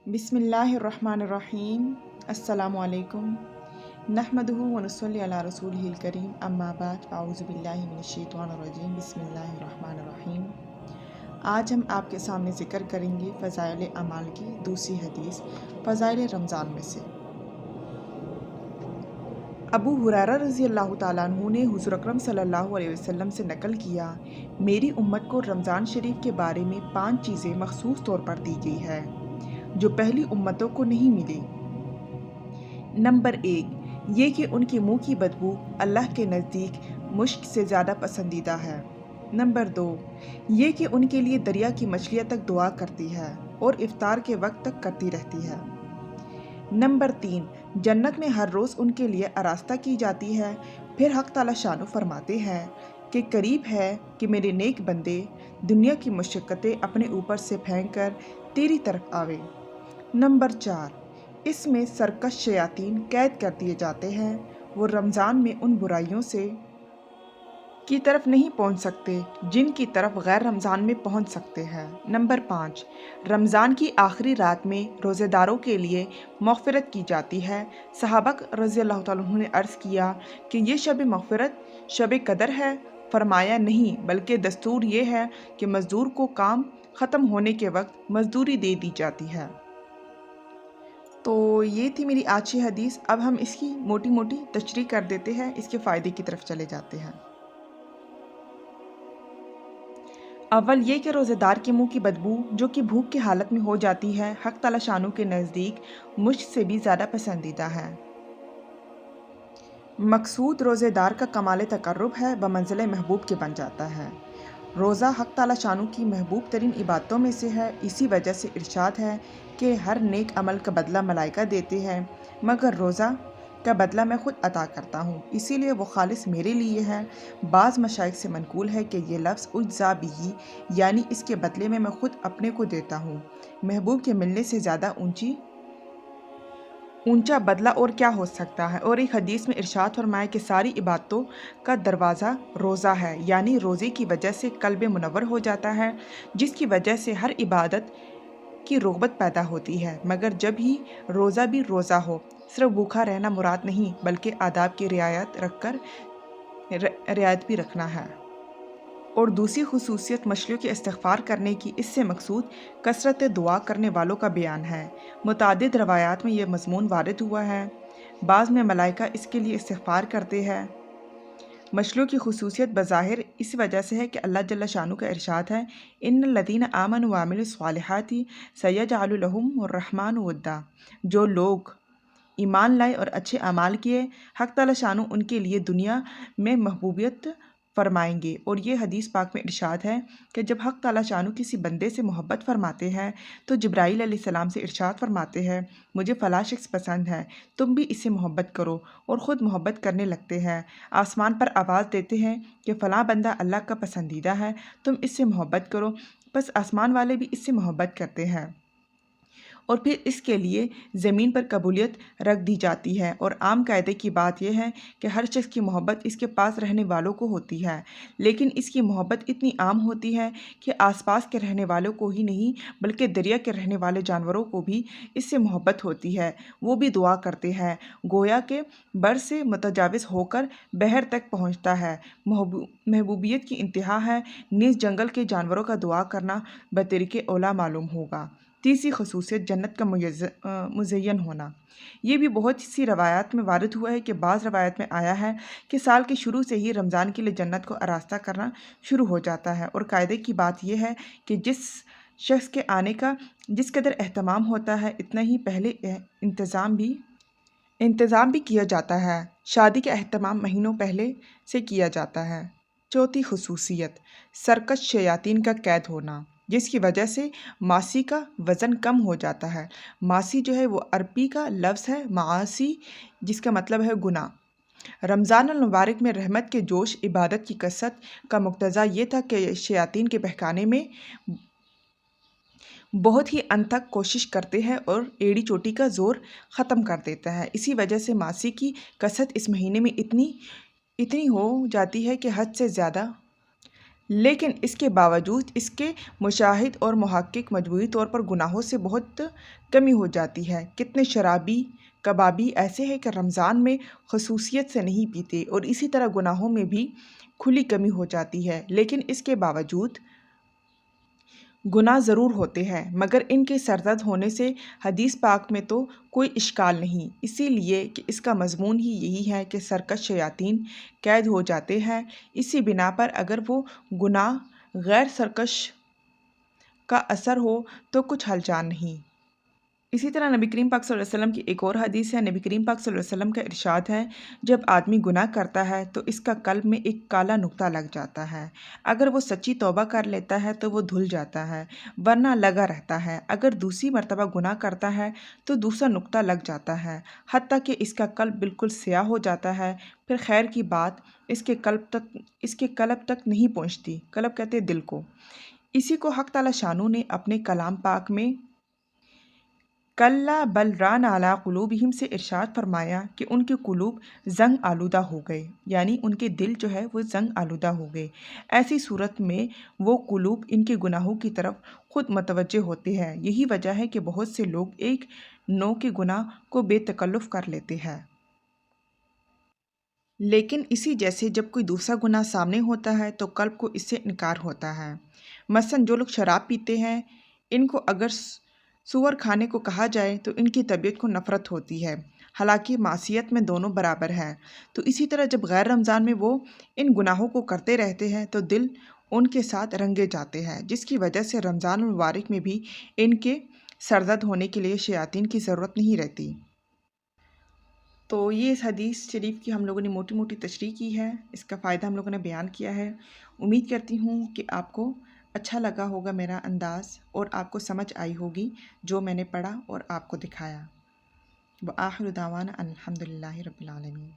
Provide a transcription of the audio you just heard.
बिस्मिल्लाहिर्रहमानिर्रहीम। अस्सलामु अलैकुम। नहमदुहु व नुसल्ली अला रसूलिहिल करीम। अम्मा बाद अऊज़ु बिल्लाहि मिनश्शैतानिर्रजीम। बिस्मिल्लाहिर्रहमानिर्रहीम। आज हम आपके सामने ज़िक्र करेंगे फ़ज़ाइल अमाल की दूसरी हदीस फ़ज़ाइल रमज़ान में से। अबू हुरैरा रज़ी अल्लाह ताला अन्हु ने हुज़ूर अकरम सल्लल्लाहु अलैहि वसल्लम से नकल किया, मेरी उम्मत को रमज़ान शरीफ के बारे में 5 चीज़ें मखसूस तौर पर दी गई है जो पहली उम्मतों को नहीं मिली। नंबर 1, ये कि उनके मुंह की बदबू अल्लाह के नज़दीक मुश्क से ज़्यादा पसंदीदा है। नंबर 2, ये कि उनके लिए दरिया की मछलियाँ तक दुआ करती है और इफ्तार के वक्त तक करती रहती है। नंबर 3, जन्नत में हर रोज़ उनके लिए आरास्ता की जाती है। फिर हक़ ताला शानो फरमाते हैं कि करीब है कि मेरे नेक बंदे दुनिया की मुशक्क़तें अपने ऊपर से फेंक कर तेरी तरफ आवे। नंबर 4, इसमें सरकश शयातीन कैद कर दिए जाते हैं, वो रमज़ान में उन बुराइयों से की तरफ नहीं पहुंच सकते जिनकी तरफ गैर रमज़ान में पहुंच सकते हैं। नंबर 5, रमज़ान की आखिरी रात में रोज़ेदारों के लिए मग़फ़िरत की जाती है। सहाबा रज़ी अल्लाह ताला अन्हु ने अर्ज़ किया कि ये शब मग़फ़िरत शब कदर है। फरमाया नहीं, बल्कि दस्तूर ये है कि मज़दूर को काम ख़त्म होने के वक्त मज़दूरी दे दी जाती है। तो ये थी मेरी आज की हदीस। अब हम इसकी मोटी मोटी तशरीह कर देते हैं, इसके फ़ायदे की तरफ चले जाते हैं। अव्वल ये कि रोज़ेदार के मुंह की बदबू जो कि भूख की हालत में हो जाती है, हक़ ताला शानू के नज़दीक मुश्क से भी ज़्यादा पसंदीदा है। मकसूद रोज़ेदार का कमाल तक़र्रुब है, बमंज़िल महबूब के बन जाता है। रोज़ा हक़ ताला शानू की महबूब तरीन इबादतों में से है। इसी वजह से इरशाद है कि हर नेक अमल का बदला मलाइका देते हैं, मगर रोज़ा का बदला मैं ख़ुद अता करता हूँ, इसीलिए वो खालिस मेरे लिए है। बाज़ मशाइख से मनकूल है कि ये लफ्ज़ उज्ज़ा बिही, यानी इसके बदले में मैं ख़ुद अपने को देता हूँ। महबूब के मिलने से ज़्यादा ऊंचा बदला और क्या हो सकता है। और एक हदीस में इरशाद फरमाया कि सारी इबादतों का दरवाज़ा रोज़ा है, यानी रोज़े की वजह से क़ल्ब मुनव्वर हो जाता है, जिसकी वजह से हर इबादत की रग़बत पैदा होती है। मगर जब ही रोज़ा भी रोज़ा हो, सिर्फ भूखा रहना मुराद नहीं, बल्कि आदाब की रियायत भी रखना है। और दूसरी खुसूसियत मछलियों के इस्तिग़फ़ार करने की, इससे मकसूद कसरत दुआ करने वालों का बयान है। मुतादिद रवायात में यह मज़मून वारिद हुआ है। बाज़ में मलाइका इसके लिए इस्तिग़फ़ार करते हैं। मछलियों की खुसूसियत बज़ाहिर इस वजह से है कि अल्लाह जल्ल शानु का इरशाद है, इन्नल्लज़ीना आमनु व अमिलुस्सालिहाति सयजअलु लहुमुर्रहमानु वद्दा। जो लोग ईमान लाए और अच्छे अमाल किए, हक़ ताला शानु उनके लिए दुनिया में महबूबियत फरमाएंगे। और ये हदीस पाक में इरशाद है कि जब हक़ ताला शानु किसी बंदे से मोहब्बत फरमाते हैं तो जिब्राईल अलैहिस्सलाम से इरशाद फरमाते हैं, मुझे फ़ला शख्स पसंद है, तुम भी इससे मोहब्बत करो, और ख़ुद मोहब्बत करने लगते हैं। आसमान पर आवाज़ देते हैं कि फ़लाँ बंदा अल्लाह का पसंदीदा है, तुम इससे मोहब्बत करो। बस आसमान वाले भी इससे मोहब्बत करते हैं और फिर इसके लिए ज़मीन पर कबूलियत रख दी जाती है। और आम कायदे की बात यह है कि हर शख्स की मोहब्बत इसके पास रहने वालों को होती है, लेकिन इसकी मोहब्बत इतनी आम होती है कि आसपास के रहने वालों को ही नहीं, बल्कि दरिया के रहने वाले जानवरों को भी इससे मोहब्बत होती है। वो भी दुआ करते हैं, गोया के बर से मुतजाविज़ होकर बहर तक पहुँचता है। महबूबियत की इंतहा है, नीज़ जंगल के जानवरों का दुआ करना बतरीके औला मालूम होगा। तीसरी खसूसियत जन्नत का मुज़य्यन होना। ये भी बहुत सी रवायात में वारिद हुआ है कि बाज़ रवायात में आया है कि साल के शुरू से ही रमज़ान के लिए जन्नत को आरास्ता करना शुरू हो जाता है। और कायदे की बात यह है कि जिस शख्स के आने का जिस कदर एहतमाम होता है, इतना ही पहले इंतज़ाम भी किया जाता है। शादी का एहतमाम महीनों पहले से किया जाता है। चौथी खसूसियत सरकश शयातीन का कैद होना, जिसकी वजह से मासी का वज़न कम हो जाता है। मासी जो है वो अरबी का लफ्ज़ है, मासी जिसका मतलब है गुनाह। रमज़ान अल मुबारक में रहमत के जोश, इबादत की कसरत का मुक्तज़ा ये था कि शयातीन के बहकाने में बहुत ही अंत तक कोशिश करते हैं और एड़ी चोटी का ज़ोर ख़त्म कर देता है। इसी वजह से मासी की कसरत इस महीने में इतनी हो जाती है कि हद से ज़्यादा। لیکن اس کے باوجود اس کے مشاہد اور محقق مجموعی طور پر گناہوں سے بہت کمی ہو جاتی ہے۔ کتنے شرابی کبابی ایسے ہیں کہ رمضان میں خصوصیت سے نہیں پیتے، اور اسی طرح گناہوں میں بھی کھلی کمی ہو جاتی ہے، لیکن اس کے باوجود گناہ ضرور ہوتے ہیں، مگر ان کے سرزد ہونے سے حدیث پاک میں تو کوئی اشکال نہیں، اسی لیے کہ اس کا مضمون ہی یہی ہے کہ سرکش شیاطین قید ہو جاتے ہیں۔ اسی بنا پر اگر وہ گناہ غیر سرکش کا اثر ہو تو کچھ ہلچال نہیں۔ اسی طرح نبی کریم پاک صلی اللہ علیہ وسلم کی ایک اور حدیث ہے۔ نبی کریم پاک صلی اللہ علیہ وسلم کا ارشاد ہے، جب آدمی گناہ کرتا ہے تو اس کا قلب میں ایک کالا نقطہ لگ جاتا ہے، اگر وہ سچی توبہ کر لیتا ہے تو وہ دھل جاتا ہے، ورنہ لگا رہتا ہے، اگر دوسری مرتبہ گناہ کرتا ہے تو دوسرا نقطہ لگ جاتا ہے، حتیٰ کہ اس کا قلب بالکل سیاہ ہو جاتا ہے۔ پھر خیر کی بات اس کے قلب تک نہیں پہنچتی۔ قلب کہتے ہیں دل کو۔ اسی کو حق تعالی شانو نے اپنے کلام پاک میں کَلَّا بَلْ رَانَ عَلَىٰ قُلُوبِهِمْ سے ارشاد فرمایا کہ ان کے قلوب زنگ آلودہ ہو گئے، یعنی ان کے دل جو ہے وہ زنگ آلودہ ہو گئے۔ ایسی صورت میں وہ قلوب ان کے گناہوں کی طرف خود متوجہ ہوتے ہیں۔ یہی وجہ ہے کہ بہت سے لوگ ایک نوع کے گناہ کو بے تکلف کر لیتے ہیں، لیکن اسی جیسے جب کوئی دوسرا گناہ سامنے ہوتا ہے تو قلب کو اس سے انکار ہوتا ہے۔ مثلاً جو لوگ شراب پیتے ہیں، ان کو اگر سور کھانے کو کہا جائے تو ان کی طبیعت کو نفرت ہوتی ہے، حالانکہ معصیت میں دونوں برابر ہیں۔ تو اسی طرح جب غیر رمضان میں وہ ان گناہوں کو کرتے رہتے ہیں تو دل ان کے ساتھ رنگے جاتے ہیں، جس کی وجہ سے رمضان المبارک میں بھی ان کے سرزد ہونے کے لیے شیاطین کی ضرورت نہیں رہتی۔ تو یہ اس حدیث شریف کی ہم لوگوں نے موٹی موٹی تشریح کی ہے، اس کا فائدہ ہم لوگوں نے بیان کیا ہے۔ امید کرتی ہوں کہ آپ کو اچھا لگا ہوگا میرا انداز، اور آپ کو سمجھ آئی ہوگی جو میں نے پڑھا اور آپ کو دکھایا۔ وآخر دعوانا الحمدللہ رب العالمین۔